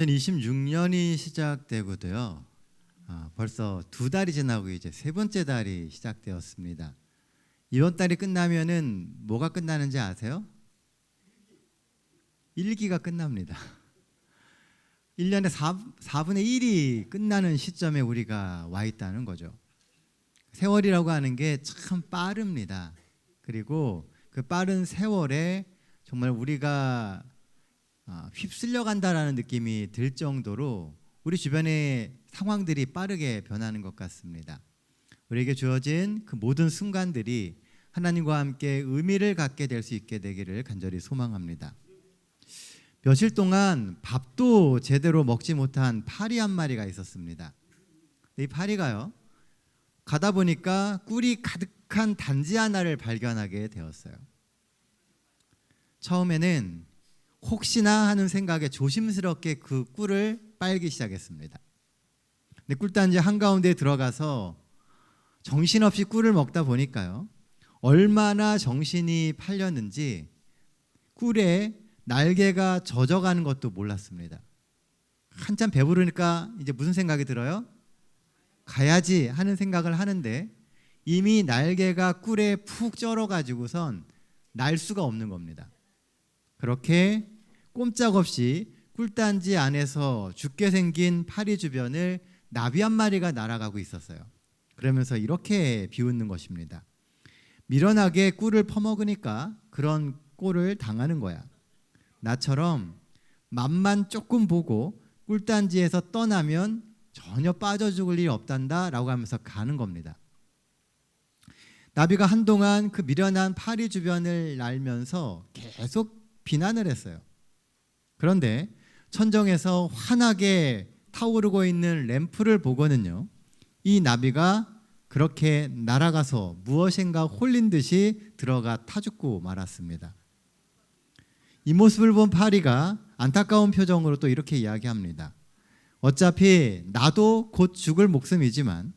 2026년이 시작되고도요. 벌써 2달이 지나고 이제 3번째 달이 시작되었습니다. 이번 달이 끝나면은 뭐가 끝나는지 아세요? 1기가 끝납니다. 1년에 4분의 1이 끝나는 시점에 우리가 와 있다는 거죠. 세월이라고 하는 게 참 빠릅니다. 그리고 그 빠른 세월에 정말 우리가 휩쓸려 간다라는 느낌이 들 정도로 우리 주변의 상황들이 빠르게 변하는 것 같습니다. 우리에게 주어진 그 모든 순간들이 하나님과 함께 의미를 갖게 될 수 있게 되기를 간절히 소망합니다. 며칠 동안 밥도 제대로 먹지 못한 파리 한 마리가 있었습니다. 이 파리가요, 가다 보니까 꿀이 가득한 단지 하나를 발견하게 되었어요. 처음에는 혹시나 하는 생각에 조심스럽게 그 꿀을 빨기 시작했습니다. 근데 꿀단지 한가운데 들어가서 정신없이 꿀을 먹다 보니까요, 얼마나 정신이 팔렸는지 꿀에 날개가 젖어가는 것도 몰랐습니다. 한참 배부르니까 이제 무슨 생각이 들어요? 가야지 하는 생각을 하는데 이미 날개가 꿀에 푹 쩔어가지고선 날 수가 없는 겁니다. 그렇게 꼼짝없이 꿀단지 안에서 죽게 생긴 파리 주변을 나비 한 마리가 날아가고 있었어요. 그러면서 이렇게 비웃는 것입니다. 미련하게 꿀을 퍼먹으니까 그런 꼴을 당하는 거야. 나처럼 맛만 조금 보고 꿀단지에서 떠나면 전혀 빠져 죽을 일이 없단다 라고 하면서 가는 겁니다. 나비가 한동안 그 미련한 파리 주변을 날면서 계속 비난을 했어요. 그런데 천정에서 환하게 타오르고 있는 램프를 보고는요, 이 나비가 그렇게 날아가서 무엇인가 홀린 듯이 들어가 타죽고 말았습니다. 이 모습을 본 파리가 안타까운 표정으로 또 이렇게 이야기합니다. 어차피 나도 곧 죽을 목숨이지만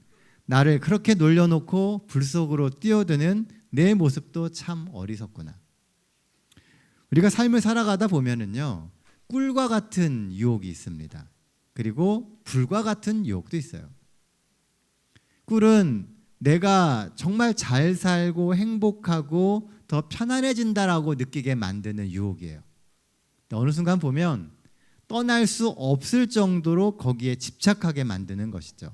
나를 그렇게 놀려놓고 불 속으로 뛰어드는 내 모습도 참 어리석구나. 우리가 삶을 살아가다 보면은요, 꿀과 같은 유혹이 있습니다. 그리고 불과 같은 유혹도 있어요. 꿀은 내가 정말 잘 살고 행복하고 더 편안해진다라고 느끼게 만드는 유혹이에요. 어느 순간 보면 떠날 수 없을 정도로 거기에 집착하게 만드는 것이죠.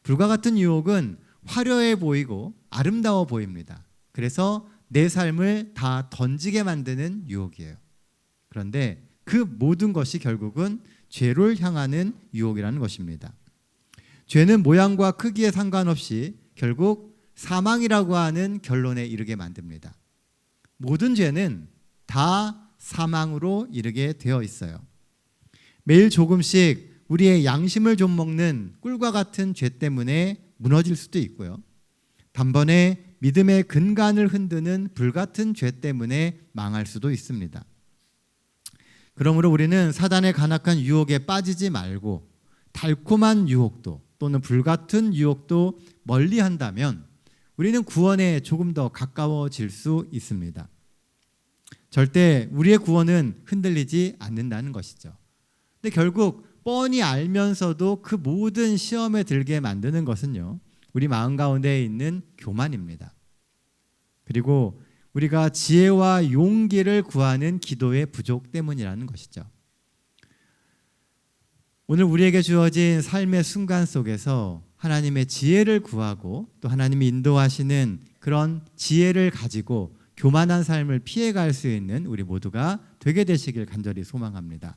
불과 같은 유혹은 화려해 보이고 아름다워 보입니다. 그래서 내 삶을 다 던지게 만드는 유혹이에요. 그런데 그 모든 것이 결국은 죄를 향하는 유혹이라는 것입니다. 죄는 모양과 크기에 상관없이 결국 사망이라고 하는 결론에 이르게 만듭니다. 모든 죄는 다 사망으로 이르게 되어 있어요. 매일 조금씩 우리의 양심을 좀 먹는 꿀과 같은 죄 때문에 무너질 수도 있고요. 단번에 믿음의 근간을 흔드는 불같은 죄 때문에 망할 수도 있습니다. 그러므로 우리는 사단의 간악한 유혹에 빠지지 말고 달콤한 유혹도 또는 불같은 유혹도 멀리한다면 우리는 구원에 조금 더 가까워질 수 있습니다. 절대 우리의 구원은 흔들리지 않는다는 것이죠. 근데 결국 뻔히 알면서도 그 모든 시험에 들게 만드는 것은요, 우리 마음 가운데 있는 교만입니다. 그리고 우리가 지혜와 용기를 구하는 기도의 부족 때문이라는 것이죠. 오늘 우리에게 주어진 삶의 순간 속에서 하나님의 지혜를 구하고 또 하나님이 인도하시는 그런 지혜를 가지고 교만한 삶을 피해갈 수 있는 우리 모두가 되게 되시길 간절히 소망합니다.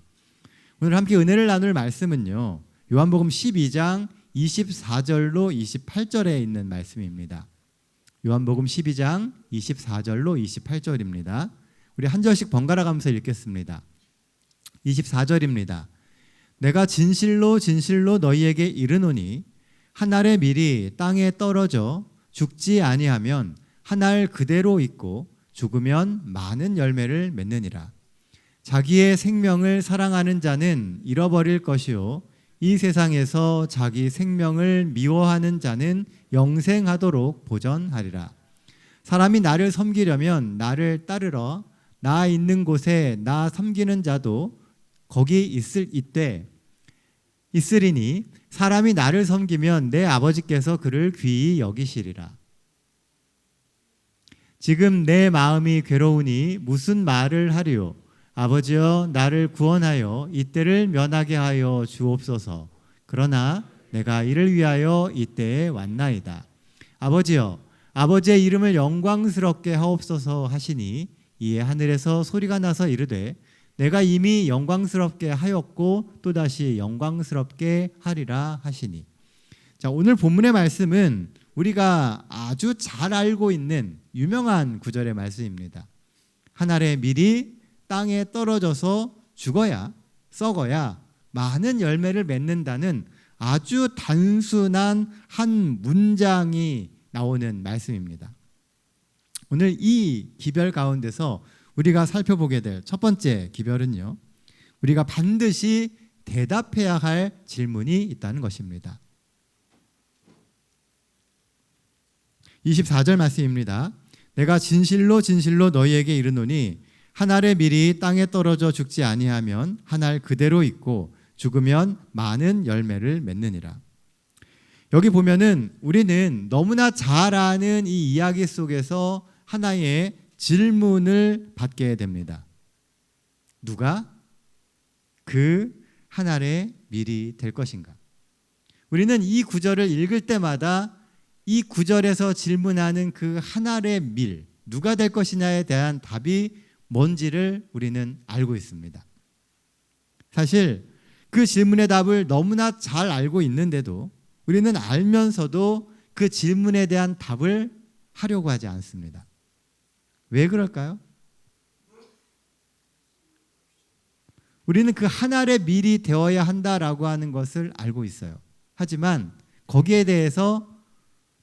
오늘 함께 은혜를 나눌 말씀은요, 요한복음 12장 24절로 28절에 있는 말씀입니다. 요한복음 12장 24절로 28절입니다. 우리 한 절씩 번갈아 가면서 읽겠습니다. 24절입니다. 내가 진실로 진실로 너희에게 이르노니 한 알의 밀이 땅에 떨어져 죽지 아니하면 한 알 그대로 있고 죽으면 많은 열매를 맺느니라. 자기의 생명을 사랑하는 자는 잃어버릴 것이요 이 세상에서 자기 생명을 미워하는 자는 영생하도록 보전하리라. 사람이 나를 섬기려면 나를 따르러 나 있는 곳에 나 섬기는 자도 거기 있으리니 사람이 나를 섬기면 내 아버지께서 그를 귀히 여기시리라. 지금 내 마음이 괴로우니 무슨 말을 하리요. 아버지여 나를 구원하여 이때를 면하게 하여 주옵소서. 그러나 내가 이를 위하여 이때에 왔나이다. 아버지여 아버지의 이름을 영광스럽게 하옵소서 하시니 이에 하늘에서 소리가 나서 이르되 내가 이미 영광스럽게 하였고 또다시 영광스럽게 하리라 하시니. 자, 오늘 본문의 말씀은 우리가 아주 잘 알고 있는 유명한 구절의 말씀입니다. 한 알의 밀이 땅에 떨어져서 죽어야 썩어야 많은 열매를 맺는다는 아주 단순한 한 문장이 나오는 말씀입니다. 오늘 이 기별 가운데서 우리가 살펴보게 될 첫 번째 기별은요, 우리가 반드시 대답해야 할 질문이 있다는 것입니다. 24절 말씀입니다. 내가 진실로 진실로 너희에게 이르노니 한 알의 밀이 땅에 떨어져 죽지 아니하면 한 알 그대로 있고 죽으면 많은 열매를 맺느니라. 여기 보면은 우리는 너무나 잘 아는 이 이야기 속에서 하나의 질문을 받게 됩니다. 누가 그 한 알의 밀이 될 것인가? 우리는 이 구절을 읽을 때마다 이 구절에서 질문하는 그 한 알의 밀, 누가 될 것이냐에 대한 답이 뭔지를 우리는 알고 있습니다. 사실 그 질문의 답을 너무나 잘 알고 있는데도 우리는 알면서도 그 질문에 대한 답을 하려고 하지 않습니다. 왜 그럴까요? 우리는 그 한 알의 밀이 되어야 한다라고 하는 것을 알고 있어요. 하지만 거기에 대해서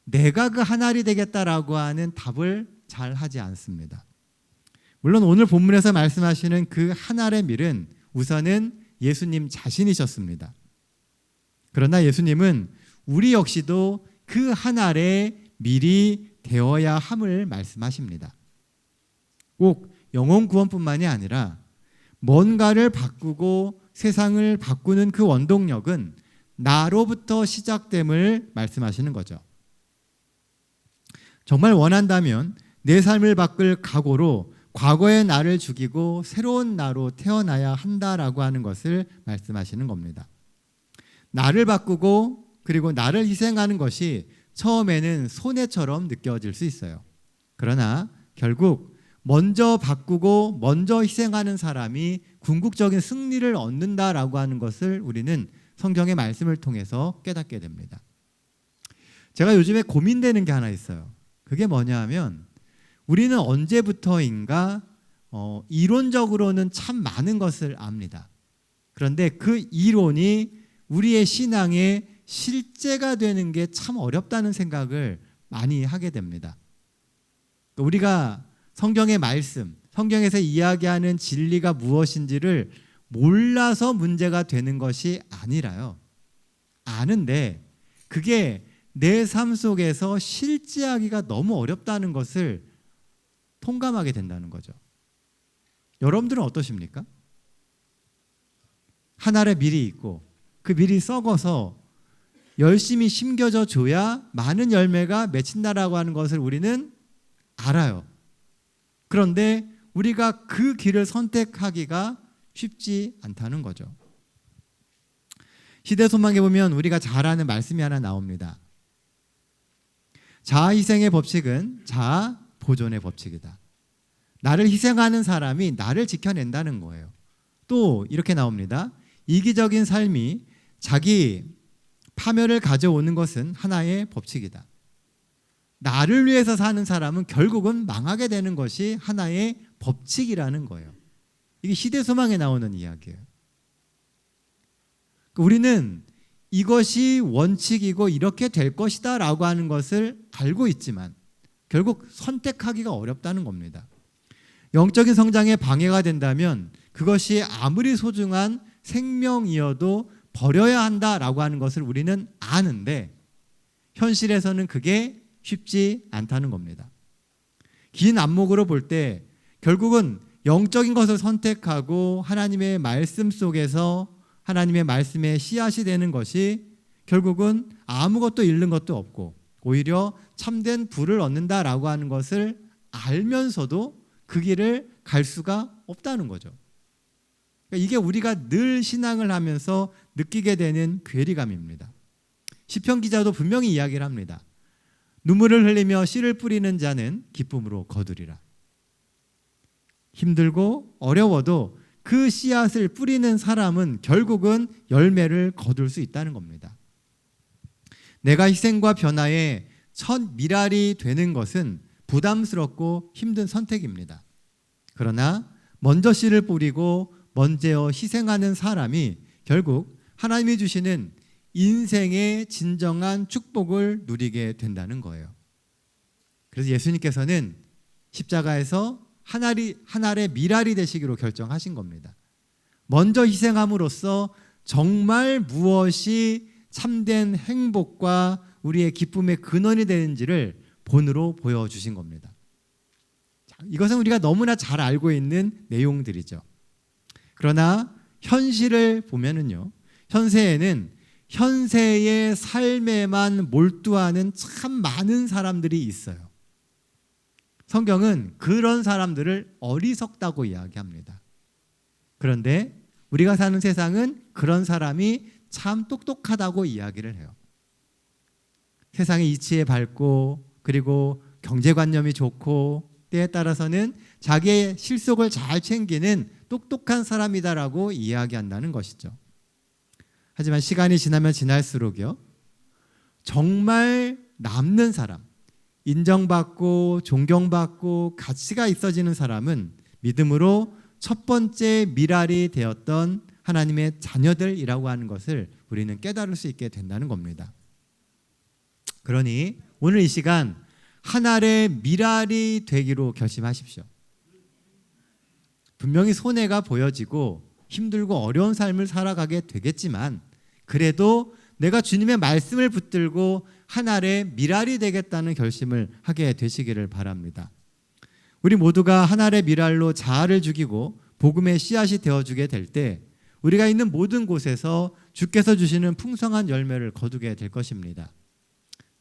내가 그 한 알이 되겠다라고 하는 답을 잘 하지 않습니다. 물론 오늘 본문에서 말씀하시는 그 한 알의 밀은 우선은 예수님 자신이셨습니다. 그러나 예수님은 우리 역시도 그 한 알의 밀이 되어야 함을 말씀하십니다. 꼭 영혼 구원뿐만이 아니라 뭔가를 바꾸고 세상을 바꾸는 그 원동력은 나로부터 시작됨을 말씀하시는 거죠. 정말 원한다면 내 삶을 바꿀 각오로 과거의 나를 죽이고 새로운 나로 태어나야 한다라고 하는 것을 말씀하시는 겁니다. 나를 바꾸고 그리고 나를 희생하는 것이 처음에는 손해처럼 느껴질 수 있어요. 그러나 결국 먼저 바꾸고 먼저 희생하는 사람이 궁극적인 승리를 얻는다라고 하는 것을 우리는 성경의 말씀을 통해서 깨닫게 됩니다. 제가 요즘에 고민되는 게 하나 있어요. 그게 뭐냐 하면 우리는 언제부터인가 이론적으로는 참 많은 것을 압니다. 그런데 그 이론이 우리의 신앙의 실제가 되는 게 참 어렵다는 생각을 많이 하게 됩니다. 우리가 성경의 말씀, 성경에서 이야기하는 진리가 무엇인지를 몰라서 문제가 되는 것이 아니라요. 아는데 그게 내 삶 속에서 실제하기가 너무 어렵다는 것을 통감하게 된다는 거죠. 여러분들은 어떠십니까? 한 알의 밀이 있고 그 밀이 썩어서 열심히 심겨져 줘야 많은 열매가 맺힌다라고 하는 것을 우리는 알아요. 그런데 우리가 그 길을 선택하기가 쉽지 않다는 거죠. 시대소망에 보면 우리가 잘 아는 말씀이 하나 나옵니다. 자아희생의 법칙은 자아보존의 법칙이다. 나를 희생하는 사람이 나를 지켜낸다는 거예요. 또 이렇게 나옵니다. 이기적인 삶이 자기 파멸을 가져오는 것은 하나의 법칙이다. 나를 위해서 사는 사람은 결국은 망하게 되는 것이 하나의 법칙이라는 거예요. 이게 시대소망에 나오는 이야기예요. 우리는 이것이 원칙이고 이렇게 될 것이다 라고 하는 것을 알고 있지만 결국 선택하기가 어렵다는 겁니다. 영적인 성장에 방해가 된다면 그것이 아무리 소중한 생명이어도 버려야 한다라고 하는 것을 우리는 아는데 현실에서는 그게 쉽지 않다는 겁니다. 긴 안목으로 볼 때 결국은 영적인 것을 선택하고 하나님의 말씀 속에서 하나님의 말씀에 씨앗이 되는 것이 결국은 아무것도 잃는 것도 없고 오히려 참된 부를 얻는다라고 하는 것을 알면서도 그 길을 갈 수가 없다는 거죠. 그러니까 이게 우리가 늘 신앙을 하면서 느끼게 되는 괴리감입니다. 시편 기자도 분명히 이야기를 합니다. 눈물을 흘리며 씨를 뿌리는 자는 기쁨으로 거두리라. 힘들고 어려워도 그 씨앗을 뿌리는 사람은 결국은 열매를 거둘 수 있다는 겁니다. 내가 희생과 변화의 첫 미랄이 되는 것은 부담스럽고 힘든 선택입니다. 그러나 먼저 씨를 뿌리고 먼저 희생하는 사람이 결국 하나님이 주시는 인생의 진정한 축복을 누리게 된다는 거예요. 그래서 예수님께서는 십자가에서 한 알의 미랄이 되시기로 결정하신 겁니다. 먼저 희생함으로써 정말 무엇이 참된 행복과 우리의 기쁨의 근원이 되는지를 본으로 보여주신 겁니다. 이것은 우리가 너무나 잘 알고 있는 내용들이죠. 그러나 현실을 보면은요, 현세에는 현세의 삶에만 몰두하는 참 많은 사람들이 있어요. 성경은 그런 사람들을 어리석다고 이야기합니다. 그런데 우리가 사는 세상은 그런 사람이 참 똑똑하다고 이야기를 해요. 세상의 이치에 밝고 그리고 경제관념이 좋고 때에 따라서는 자기의 실속을 잘 챙기는 똑똑한 사람이다라고 이야기한다는 것이죠. 하지만 시간이 지나면 지날수록요, 정말 남는 사람, 인정받고 존경받고 가치가 있어지는 사람은 믿음으로 첫 번째 미랄이 되었던 하나님의 자녀들이라고 하는 것을 우리는 깨달을 수 있게 된다는 겁니다. 그러니 오늘 이 시간 한 알의 미랄이 되기로 결심하십시오. 분명히 손해가 보여지고 힘들고 어려운 삶을 살아가게 되겠지만 그래도 내가 주님의 말씀을 붙들고 한 알의 미랄이 되겠다는 결심을 하게 되시기를 바랍니다. 우리 모두가 한 알의 미랄로 자아를 죽이고 복음의 씨앗이 되어주게 될 때 우리가 있는 모든 곳에서 주께서 주시는 풍성한 열매를 거두게 될 것입니다.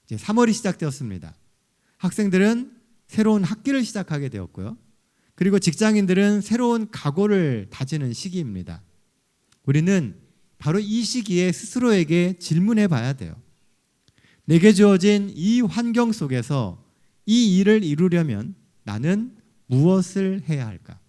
이제 3월이 시작되었습니다. 학생들은 새로운 학기를 시작하게 되었고요. 그리고 직장인들은 새로운 각오를 다지는 시기입니다. 우리는 바로 이 시기에 스스로에게 질문해 봐야 돼요. 내게 주어진 이 환경 속에서 이 일을 이루려면 나는 무엇을 해야 할까?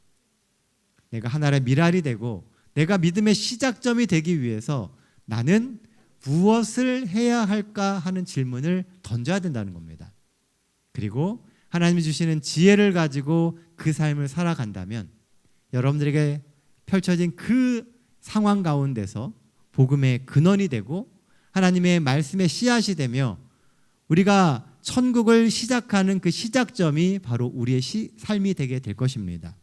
내가 하나의 미랄이 되고 내가 믿음의 시작점이 되기 위해서 나는 무엇을 해야 할까 하는 질문을 던져야 된다는 겁니다. 그리고 하나님이 주시는 지혜를 가지고 그 삶을 살아간다면 여러분들에게 펼쳐진 그 상황 가운데서 복음의 근원이 되고 하나님의 말씀의 씨앗이 되며 우리가 천국을 시작하는 그 시작점이 바로 우리의 삶이 되게 될 것입니다.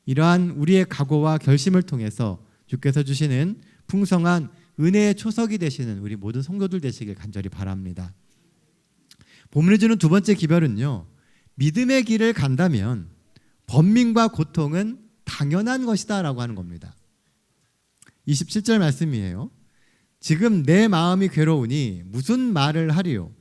이러한 우리의 각오와 결심을 통해서 주께서 주시는 풍성한 은혜의 초석이 되시는 우리 모든 성도들 되시길 간절히 바랍니다. 본문이 주는 두 번째 기별은요, 믿음의 길을 간다면 번민과 고통은 당연한 것이다 라고 하는 겁니다. 27절 말씀이에요. 지금 내 마음이 괴로우니 무슨 말을 하리요?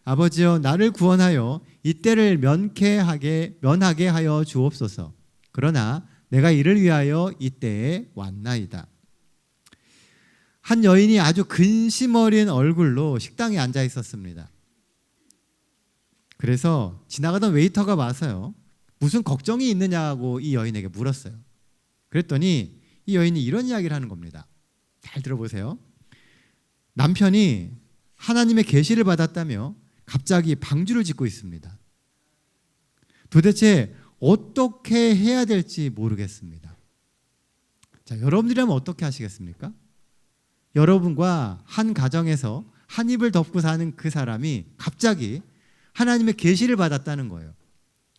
아버지여 나를 구원하여 이때를 면하게 하여 주옵소서. 그러나 내가 이를 위하여 이때에 왔나이다. 한 여인이 아주 근심 어린 얼굴로 식당에 앉아 있었습니다. 그래서 지나가던 웨이터가 와서요, 무슨 걱정이 있느냐고 이 여인에게 물었어요. 그랬더니 이 여인이 이런 이야기를 하는 겁니다. 잘 들어보세요. 남편이 하나님의 계시를 받았다며 갑자기 방주를 짓고 있습니다. 도대체 어떻게 해야 될지 모르겠습니다. 자, 여러분들이라면 어떻게 하시겠습니까? 여러분과 한 가정에서 한 입을 덮고 사는 그 사람이 갑자기 하나님의 계시를 받았다는 거예요.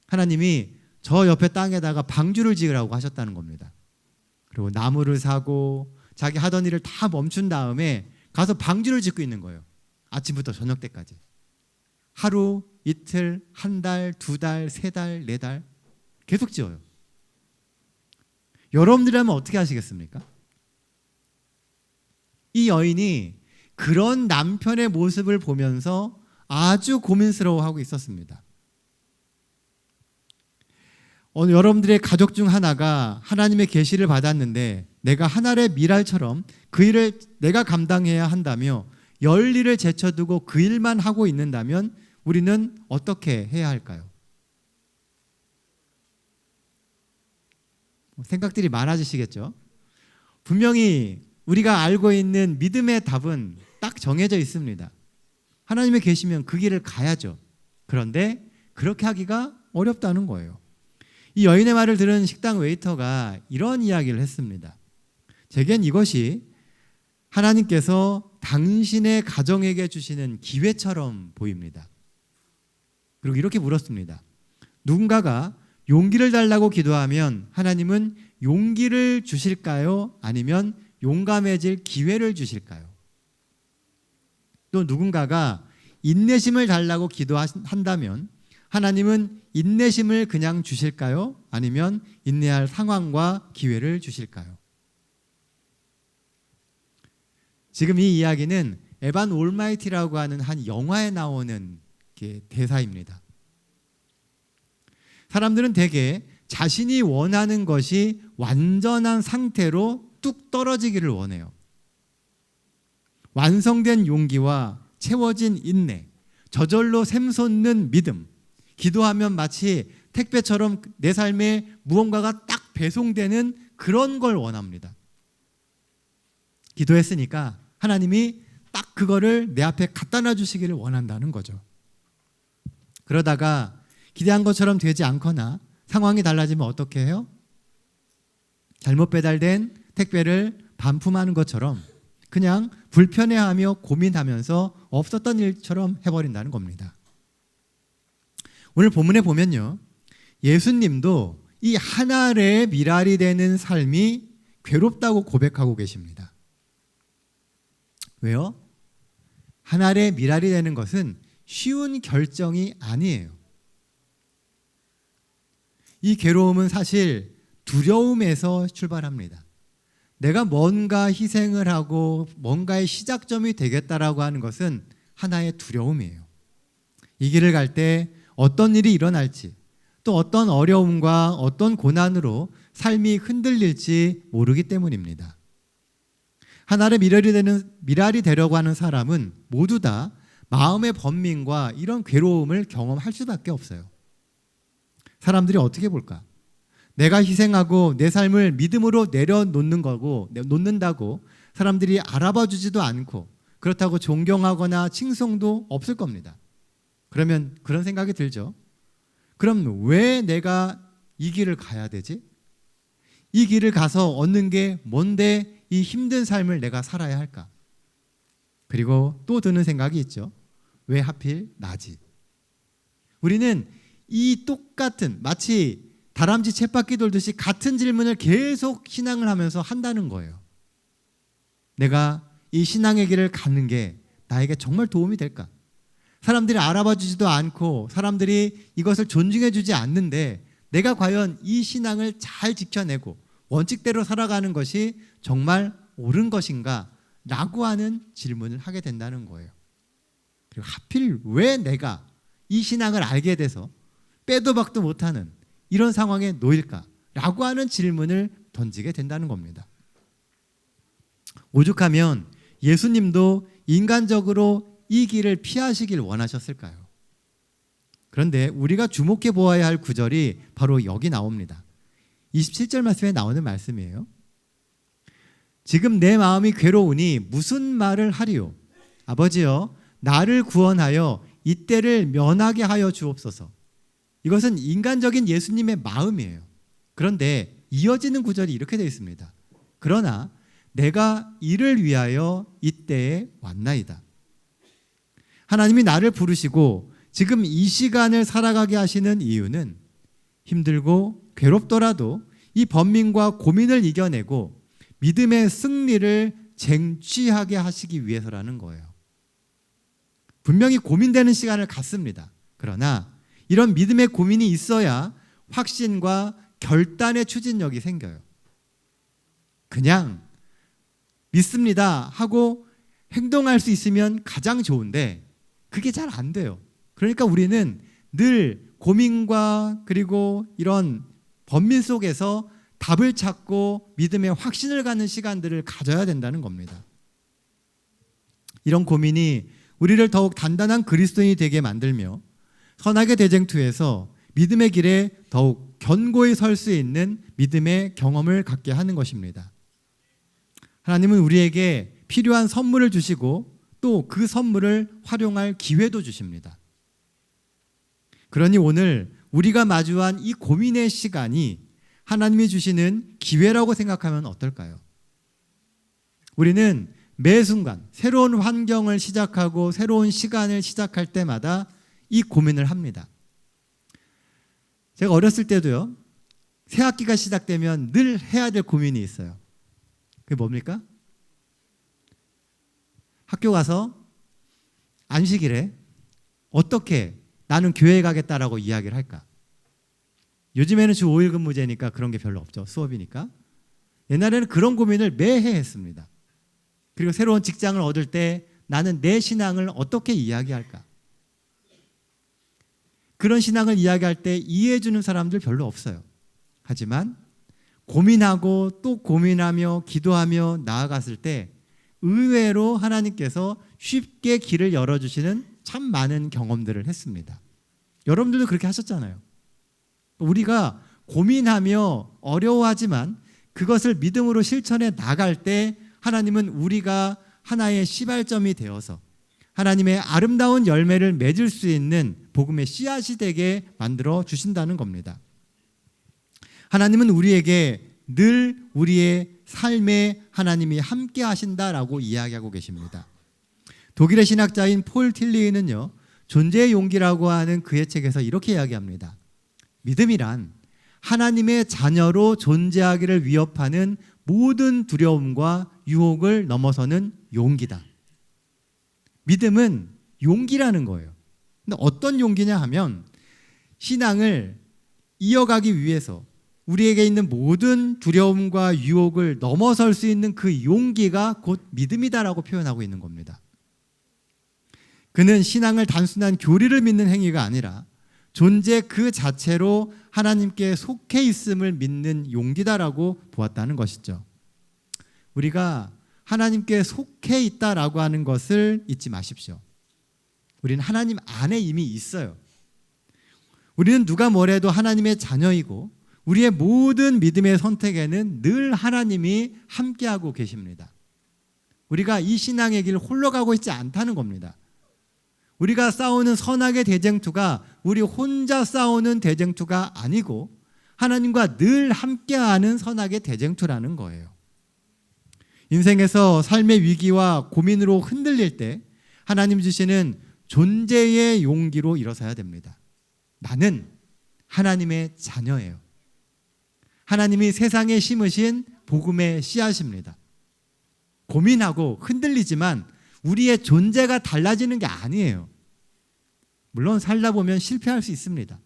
하나님이 저 옆에 땅에다가 방주를 지으라고 하셨다는 겁니다. 그리고 나무를 사고 자기 하던 일을 다 멈춘 다음에 가서 방주를 짓고 있는 거예요. 아침부터 저녁 때까지. 하루, 이틀, 한 달, 두 달, 세 달, 네 달 계속 지어요. 여러분들이라면 어떻게 하시겠습니까? 이 여인이 그런 남편의 모습을 보면서 아주 고민스러워하고 있었습니다. 여러분들의 가족 중 하나가 하나님의 계시를 받았는데 내가 하늘의 미랄처럼 그 일을 내가 감당해야 한다며 열 일을 제쳐두고 그 일만 하고 있는다면 우리는 어떻게 해야 할까요? 생각들이 많아지시겠죠? 분명히 우리가 알고 있는 믿음의 답은 딱 정해져 있습니다. 하나님의 계시면 그 길을 가야죠. 그런데 그렇게 하기가 어렵다는 거예요. 이 여인의 말을 들은 식당 웨이터가 이런 이야기를 했습니다. 제겐 이것이 하나님께서 당신의 가정에게 주시는 기회처럼 보입니다. 그리고 이렇게 물었습니다. 누군가가 용기를 달라고 기도하면 하나님은 용기를 주실까요? 아니면 용감해질 기회를 주실까요? 또 누군가가 인내심을 달라고 기도한다면 하나님은 인내심을 그냥 주실까요? 아니면 인내할 상황과 기회를 주실까요? 지금 이 이야기는 에반 올마이티라고 하는 한 영화에 나오는 대사입니다. 사람들은 대개 자신이 원하는 것이 완전한 상태로 뚝 떨어지기를 원해요. 완성된 용기와 채워진 인내, 저절로 샘솟는 믿음, 기도하면 마치 택배처럼 내 삶에 무언가가 딱 배송되는 그런 걸 원합니다. 기도했으니까 하나님이 딱 그거를 내 앞에 갖다 놔주시기를 원한다는 거죠. 그러다가 기대한 것처럼 되지 않거나 상황이 달라지면 어떻게 해요? 잘못 배달된 택배를 반품하는 것처럼 그냥 불편해하며 고민하면서 없었던 일처럼 해버린다는 겁니다. 오늘 본문에 보면요, 예수님도 이 하늘의 미랄이 되는 삶이 괴롭다고 고백하고 계십니다. 왜요? 하늘의 미랄이 되는 것은 쉬운 결정이 아니에요. 이 괴로움은 사실 두려움에서 출발합니다. 내가 뭔가 희생을 하고 뭔가의 시작점이 되겠다라고 하는 것은 하나의 두려움이에요. 이 길을 갈 때 어떤 일이 일어날지, 또 어떤 어려움과 어떤 고난으로 삶이 흔들릴지 모르기 때문입니다. 하늘의 미랄이 되려고 하는 사람은 모두 다 마음의 번민과 이런 괴로움을 경험할 수밖에 없어요. 사람들이 어떻게 볼까? 내가 희생하고 내 삶을 믿음으로 놓는다고 사람들이 알아봐 주지도 않고 그렇다고 존경하거나 칭송도 없을 겁니다. 그러면 그런 생각이 들죠. 그럼 왜 내가 이 길을 가야 되지? 이 길을 가서 얻는 게 뭔데 이 힘든 삶을 내가 살아야 할까? 그리고 또 드는 생각이 있죠. 왜 하필 나지? 우리는 이 똑같은 마치 다람쥐 쳇바퀴 돌듯이 같은 질문을 계속 신앙을 하면서 한다는 거예요. 내가 이 신앙의 길을 가는 게 나에게 정말 도움이 될까? 사람들이 알아봐 주지도 않고 사람들이 이것을 존중해 주지 않는데 내가 과연 이 신앙을 잘 지켜내고 원칙대로 살아가는 것이 정말 옳은 것인가? 라고 하는 질문을 하게 된다는 거예요. 그리고 하필 왜 내가 이 신앙을 알게 돼서 빼도 박도 못하는 이런 상황에 놓일까? 라고 하는 질문을 던지게 된다는 겁니다. 오죽하면 예수님도 인간적으로 이 길을 피하시길 원하셨을까요? 그런데 우리가 주목해 보아야 할 구절이 바로 여기 나옵니다. 27절 말씀에 나오는 말씀이에요. 지금 내 마음이 괴로우니 무슨 말을 하리요? 아버지여, 나를 구원하여 이때를 면하게 하여 주옵소서. 이것은 인간적인 예수님의 마음이에요. 그런데 이어지는 구절이 이렇게 되어 있습니다. 그러나 내가 이를 위하여 이때에 왔나이다. 하나님이 나를 부르시고 지금 이 시간을 살아가게 하시는 이유는 힘들고 괴롭더라도 이 번민과 고민을 이겨내고 믿음의 승리를 쟁취하게 하시기 위해서라는 거예요. 분명히 고민되는 시간을 갖습니다. 그러나 이런 믿음의 고민이 있어야 확신과 결단의 추진력이 생겨요. 그냥 믿습니다 하고 행동할 수 있으면 가장 좋은데 그게 잘 안 돼요. 그러니까 우리는 늘 고민과 그리고 이런 번민 속에서 답을 찾고 믿음의 확신을 갖는 시간들을 가져야 된다는 겁니다. 이런 고민이 우리를 더욱 단단한 그리스도인이 되게 만들며 선악의 대쟁투에서 믿음의 길에 더욱 견고히 설 수 있는 믿음의 경험을 갖게 하는 것입니다. 하나님은 우리에게 필요한 선물을 주시고 또 그 선물을 활용할 기회도 주십니다. 그러니 오늘 우리가 마주한 이 고민의 시간이 하나님이 주시는 기회라고 생각하면 어떨까요? 우리는 매 순간 새로운 환경을 시작하고 새로운 시간을 시작할 때마다 이 고민을 합니다. 제가 어렸을 때도요, 새 학기가 시작되면 늘 해야 될 고민이 있어요. 그게 뭡니까? 학교 가서 안식일에 어떻게 나는 교회에 가겠다라고 이야기를 할까? 요즘에는 주 5일 근무제니까 그런 게 별로 없죠. 수업이니까. 옛날에는 그런 고민을 매해 했습니다. 그리고 새로운 직장을 얻을 때 나는 내 신앙을 어떻게 이야기할까? 그런 신앙을 이야기할 때 이해해 주는 사람들 별로 없어요. 하지만 고민하고 또 고민하며 기도하며 나아갔을 때 의외로 하나님께서 쉽게 길을 열어주시는 참 많은 경험들을 했습니다. 여러분들도 그렇게 하셨잖아요. 우리가 고민하며 어려워하지만 그것을 믿음으로 실천해 나갈 때 하나님은 우리가 하나의 시발점이 되어서 하나님의 아름다운 열매를 맺을 수 있는 복음의 씨앗이 되게 만들어 주신다는 겁니다. 하나님은 우리에게 늘 우리의 삶에 하나님이 함께 하신다라고 이야기하고 계십니다. 독일의 신학자인 폴 틸리히는요, 존재의 용기라고 하는 그의 책에서 이렇게 이야기합니다. 믿음이란 하나님의 자녀로 존재하기를 위협하는 모든 두려움과 유혹을 넘어서는 용기다. 믿음은 용기라는 거예요. 근데 어떤 용기냐 하면 신앙을 이어가기 위해서 우리에게 있는 모든 두려움과 유혹을 넘어설 수 있는 그 용기가 곧 믿음이다라고 표현하고 있는 겁니다. 그는 신앙을 단순한 교리를 믿는 행위가 아니라 존재 그 자체로 하나님께 속해 있음을 믿는 용기다라고 보았다는 것이죠. 우리가 하나님께 속해 있다라고 하는 것을 잊지 마십시오. 우리는 하나님 안에 이미 있어요. 우리는 누가 뭐래도 하나님의 자녀이고 우리의 모든 믿음의 선택에는 늘 하나님이 함께하고 계십니다. 우리가 이 신앙의 길을 홀로 가고 있지 않다는 겁니다. 우리가 싸우는 선악의 대쟁투가 우리 혼자 싸우는 대쟁투가 아니고 하나님과 늘 함께하는 선악의 대쟁투라는 거예요. 인생에서 삶의 위기와 고민으로 흔들릴 때 하나님 주시는 존재의 용기로 일어서야 됩니다. 나는 하나님의 자녀예요. 하나님이 세상에 심으신 복음의 씨앗입니다. 고민하고 흔들리지만 우리의 존재가 달라지는 게 아니에요. 물론 살다 보면 실패할 수 있습니다.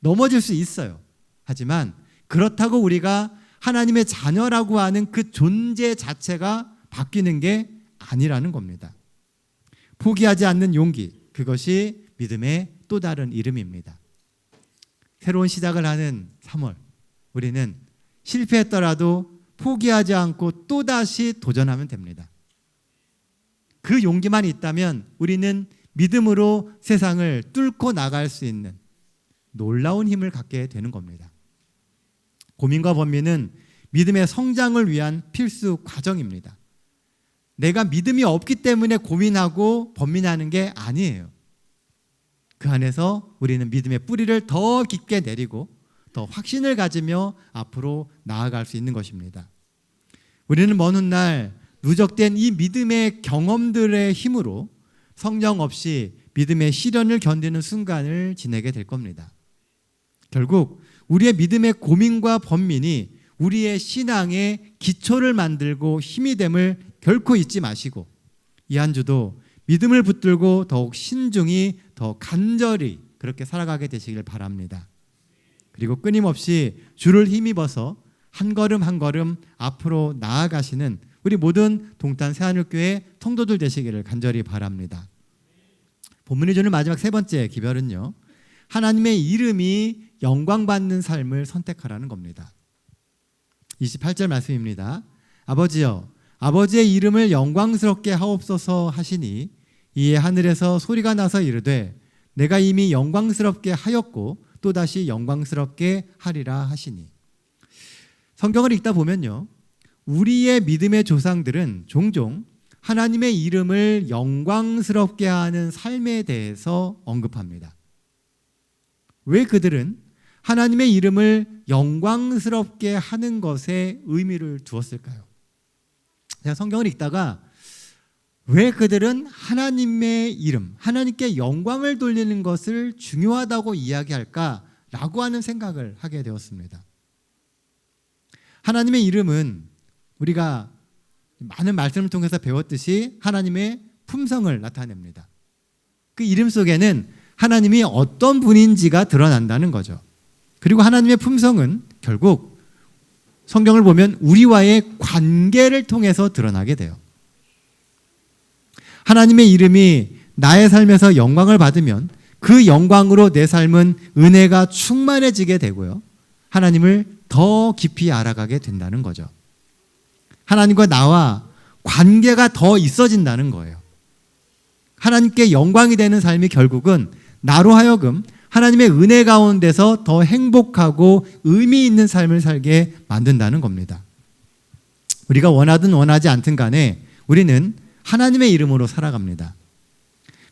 넘어질 수 있어요. 하지만 그렇다고 우리가 하나님의 자녀라고 하는 그 존재 자체가 바뀌는 게 아니라는 겁니다. 포기하지 않는 용기, 그것이 믿음의 또 다른 이름입니다. 새로운 시작을 하는 3월, 우리는 실패했더라도 포기하지 않고 또다시 도전하면 됩니다. 그 용기만 있다면 우리는 믿음으로 세상을 뚫고 나갈 수 있는 놀라운 힘을 갖게 되는 겁니다. 고민과 번민은 믿음의 성장을 위한 필수 과정입니다. 내가 믿음이 없기 때문에 고민하고 번민하는 게 아니에요. 그 안에서 우리는 믿음의 뿌리를 더 깊게 내리고 더 확신을 가지며 앞으로 나아갈 수 있는 것입니다. 우리는 먼 훗날 누적된 이 믿음의 경험들의 힘으로 성령 없이 믿음의 시련을 견디는 순간을 지내게 될 겁니다. 결국 우리의 믿음의 고민과 번민이 우리의 신앙의 기초를 만들고 힘이 됨을 결코 잊지 마시고 이 한 주도 믿음을 붙들고 더욱 신중히 더 간절히 그렇게 살아가게 되시길 바랍니다. 그리고 끊임없이 주를 힘입어서 한 걸음 한 걸음 앞으로 나아가시는 우리 모든 동탄 새하늘교회 성도들 되시기를 간절히 바랍니다. 본문이 주는 마지막 세 번째 기별은요, 하나님의 이름이 영광받는 삶을 선택하라는 겁니다. 28절 말씀입니다. 아버지여, 아버지의 이름을 영광스럽게 하옵소서 하시니 이에 하늘에서 소리가 나서 이르되 내가 이미 영광스럽게 하였고 또다시 영광스럽게 하리라 하시니. 성경을 읽다 보면요, 우리의 믿음의 조상들은 종종 하나님의 이름을 영광스럽게 하는 삶에 대해서 언급합니다. 왜 그들은 하나님의 이름을 영광스럽게 하는 것에 의미를 두었을까요? 제가 성경을 읽다가 왜 그들은 하나님의 이름, 하나님께 영광을 돌리는 것을 중요하다고 이야기할까라고 하는 생각을 하게 되었습니다. 하나님의 이름은 우리가 많은 말씀을 통해서 배웠듯이 하나님의 품성을 나타냅니다. 그 이름 속에는 하나님이 어떤 분인지가 드러난다는 거죠. 그리고 하나님의 품성은 결국 성경을 보면 우리와의 관계를 통해서 드러나게 돼요. 하나님의 이름이 나의 삶에서 영광을 받으면 그 영광으로 내 삶은 은혜가 충만해지게 되고요, 하나님을 더 깊이 알아가게 된다는 거죠. 하나님과 나와 관계가 더 있어진다는 거예요. 하나님께 영광이 되는 삶이 결국은 나로 하여금 하나님의 은혜 가운데서 더 행복하고 의미 있는 삶을 살게 만든다는 겁니다. 우리가 원하든 원하지 않든 간에 우리는 하나님의 이름으로 살아갑니다.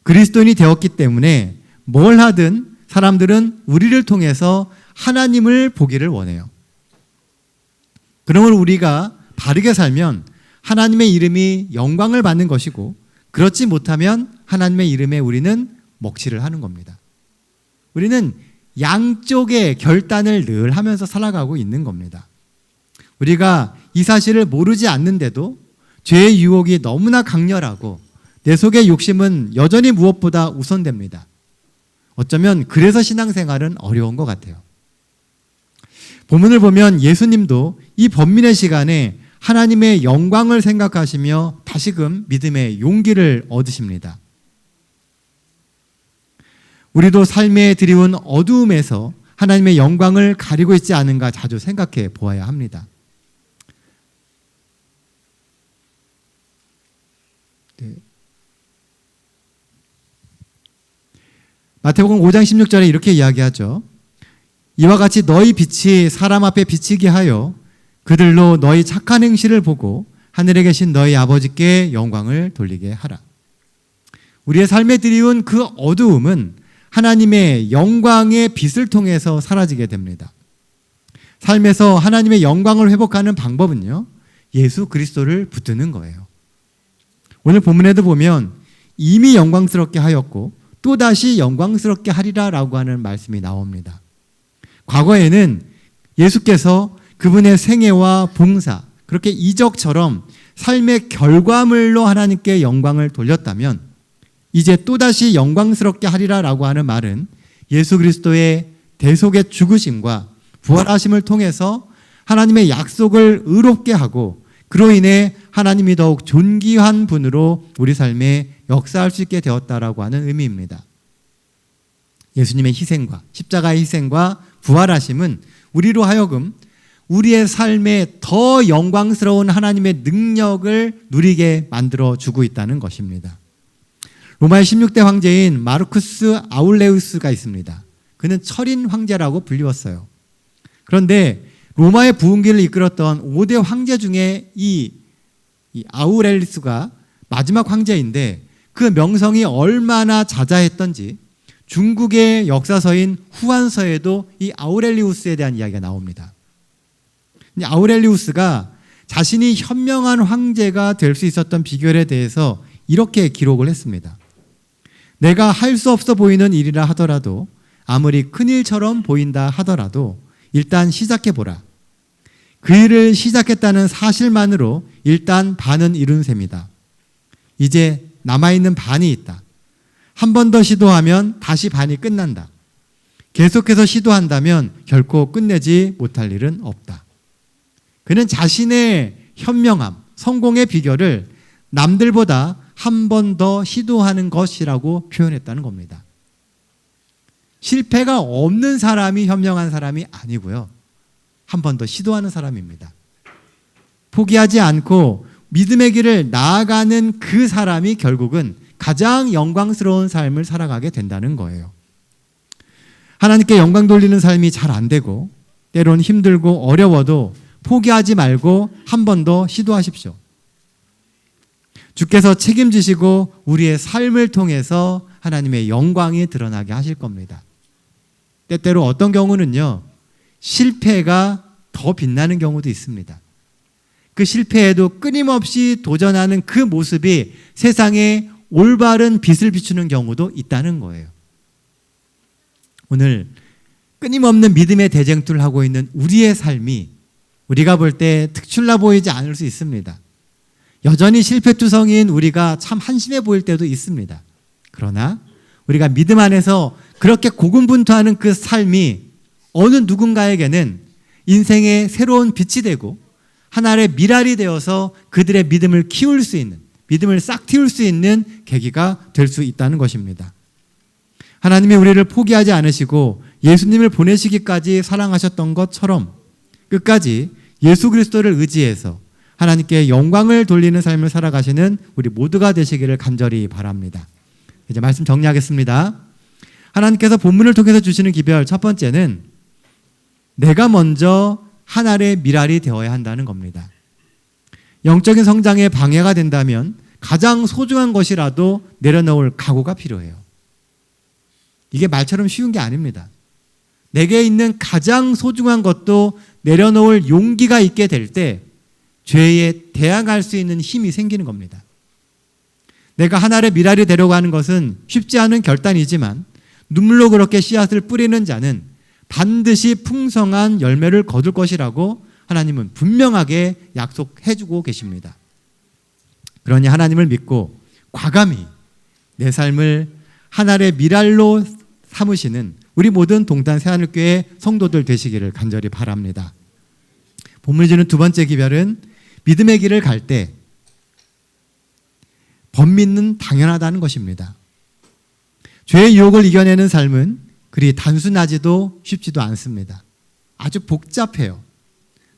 그리스도인이 되었기 때문에 뭘 하든 사람들은 우리를 통해서 하나님을 보기를 원해요. 그러므로 우리가 바르게 살면 하나님의 이름이 영광을 받는 것이고, 그렇지 못하면 하나님의 이름에 우리는 먹칠을 하는 겁니다. 우리는 양쪽의 결단을 늘 하면서 살아가고 있는 겁니다. 우리가 이 사실을 모르지 않는데도 죄의 유혹이 너무나 강렬하고 내 속의 욕심은 여전히 무엇보다 우선됩니다. 어쩌면 그래서 신앙생활은 어려운 것 같아요. 본문을 보면 예수님도 이 번민의 시간에 하나님의 영광을 생각하시며 다시금 믿음의 용기를 얻으십니다. 우리도 삶에 드리운 어두움에서 하나님의 영광을 가리고 있지 않은가 자주 생각해 보아야 합니다. 네. 마태복음 5장 16절에 이렇게 이야기하죠. 이와 같이 너희 빛이 사람 앞에 비치게 하여 그들로 너희 착한 행실을 보고 하늘에 계신 너희 아버지께 영광을 돌리게 하라. 우리의 삶에 드리운 그 어두움은 하나님의 영광의 빛을 통해서 사라지게 됩니다. 삶에서 하나님의 영광을 회복하는 방법은요, 예수 그리스도를 붙드는 거예요. 오늘 본문에도 보면 이미 영광스럽게 하였고 또다시 영광스럽게 하리라 라고 하는 말씀이 나옵니다. 과거에는 예수께서 그분의 생애와 봉사, 그렇게 이적처럼 삶의 결과물로 하나님께 영광을 돌렸다면 이제 또다시 영광스럽게 하리라 라고 하는 말은 예수 그리스도의 대속의 죽으심과 부활하심을 통해서 하나님의 약속을 의롭게 하고 그로 인해 하나님이 더욱 존귀한 분으로 우리 삶에 역사할 수 있게 되었다라고 하는 의미입니다. 예수님의 희생과 십자가의 희생과 부활하심은 우리로 하여금 우리의 삶에 더 영광스러운 하나님의 능력을 누리게 만들어주고 있다는 것입니다. 로마의 16대 황제인 마르쿠스 아울레우스가 있습니다. 그는 철인 황제라고 불리웠어요. 그런데 로마의 부흥기를 이끌었던 5대 황제 중에 이 아우렐리스가 마지막 황제인데 그 명성이 얼마나 자자했던지 중국의 역사서인 후한서에도 이 아우렐리우스에 대한 이야기가 나옵니다. 아우렐리우스가 자신이 현명한 황제가 될 수 있었던 비결에 대해서 이렇게 기록을 했습니다. 내가 할 수 없어 보이는 일이라 하더라도 아무리 큰일처럼 보인다 하더라도 일단 시작해보라. 그 일을 시작했다는 사실만으로 일단 반은 이룬 셈이다. 이제 남아있는 반이 있다. 한 번 더 시도하면 다시 반이 끝난다. 계속해서 시도한다면 결코 끝내지 못할 일은 없다. 그는 자신의 현명함, 성공의 비결을 남들보다 한 번 더 시도하는 것이라고 표현했다는 겁니다. 실패가 없는 사람이 현명한 사람이 아니고요. 한 번 더 시도하는 사람입니다. 포기하지 않고 믿음의 길을 나아가는 그 사람이 결국은 가장 영광스러운 삶을 살아가게 된다는 거예요. 하나님께 영광 돌리는 삶이 잘 안 되고 때론 힘들고 어려워도 포기하지 말고 한 번 더 시도하십시오. 주께서 책임지시고 우리의 삶을 통해서 하나님의 영광이 드러나게 하실 겁니다. 때때로 어떤 경우는요, 실패가 더 빛나는 경우도 있습니다. 그 실패에도 끊임없이 도전하는 그 모습이 세상에 올바른 빛을 비추는 경우도 있다는 거예요. 오늘 끊임없는 믿음의 대쟁투를 하고 있는 우리의 삶이 우리가 볼 때 특출나 보이지 않을 수 있습니다. 여전히 실패투성이인 우리가 참 한심해 보일 때도 있습니다. 그러나 우리가 믿음 안에서 그렇게 고군분투하는 그 삶이 어느 누군가에게는 인생의 새로운 빛이 되고 하나의 미랄이 되어서 그들의 믿음을 키울 수 있는, 믿음을 싹 틔울 수 있는 계기가 될 수 있다는 것입니다. 하나님이 우리를 포기하지 않으시고 예수님을 보내시기까지 사랑하셨던 것처럼 끝까지 예수 그리스도를 의지해서 하나님께 영광을 돌리는 삶을 살아가시는 우리 모두가 되시기를 간절히 바랍니다. 이제 말씀 정리하겠습니다. 하나님께서 본문을 통해서 주시는 기별 첫 번째는 내가 먼저 하나의 미랄이 되어야 한다는 겁니다. 영적인 성장에 방해가 된다면 가장 소중한 것이라도 내려놓을 각오가 필요해요. 이게 말처럼 쉬운 게 아닙니다. 내게 있는 가장 소중한 것도 내려놓을 용기가 있게 될 때 죄에 대항할 수 있는 힘이 생기는 겁니다. 내가 하나의 미랄이 되려고 하는 것은 쉽지 않은 결단이지만 눈물로 그렇게 씨앗을 뿌리는 자는 반드시 풍성한 열매를 거둘 것이라고 하나님은 분명하게 약속해주고 계십니다. 그러니 하나님을 믿고 과감히 내 삶을 하나의 미랄로 삼으시는 우리 모든 동탄 새하늘교회 성도들 되시기를 간절히 바랍니다. 본문이 주는 두 번째 기별은 믿음의 길을 갈 때 번민은 당연하다는 것입니다. 죄의 유혹을 이겨내는 삶은 그리 단순하지도 쉽지도 않습니다. 아주 복잡해요.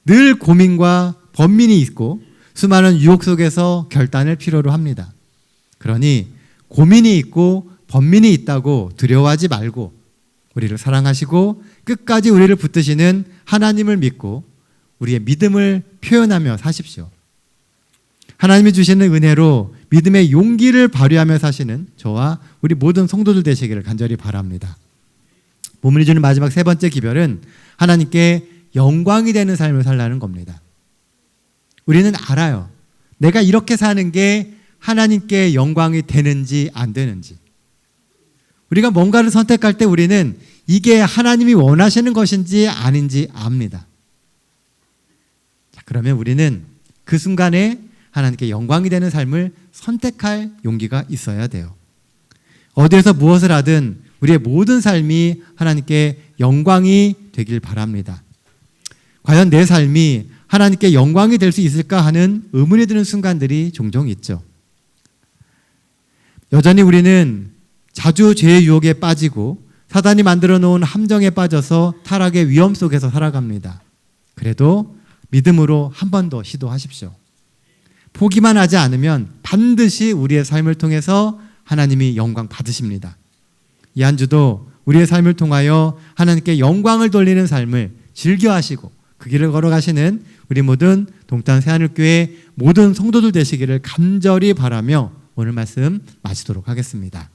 늘 고민과 번민이 있고 수많은 유혹 속에서 결단을 필요로 합니다. 그러니 고민이 있고 번민이 있다고 두려워하지 말고 우리를 사랑하시고 끝까지 우리를 붙드시는 하나님을 믿고 우리의 믿음을 표현하며 사십시오. 하나님이 주시는 은혜로 믿음의 용기를 발휘하며 사시는 저와 우리 모든 성도들 되시기를 간절히 바랍니다. 본문이 주는 마지막 세 번째 기별은 하나님께 영광이 되는 삶을 살라는 겁니다. 우리는 알아요. 내가 이렇게 사는 게 하나님께 영광이 되는지 안 되는지. 우리가 뭔가를 선택할 때 우리는 이게 하나님이 원하시는 것인지 아닌지 압니다. 자, 그러면 우리는 그 순간에 하나님께 영광이 되는 삶을 선택할 용기가 있어야 돼요. 어디에서 무엇을 하든 우리의 모든 삶이 하나님께 영광이 되길 바랍니다. 과연 내 삶이 하나님께 영광이 될 수 있을까 하는 의문이 드는 순간들이 종종 있죠. 여전히 우리는 자주 죄의 유혹에 빠지고 사단이 만들어 놓은 함정에 빠져서 타락의 위험 속에서 살아갑니다. 그래도 믿음으로 한 번 더 시도하십시오. 포기만 하지 않으면 반드시 우리의 삶을 통해서 하나님이 영광 받으십니다. 이 한 주도 우리의 삶을 통하여 하나님께 영광을 돌리는 삶을 즐겨하시고 그 길을 걸어가시는 우리 모든 동탄 새하늘교회 모든 성도들 되시기를 간절히 바라며 오늘 말씀 마치도록 하겠습니다.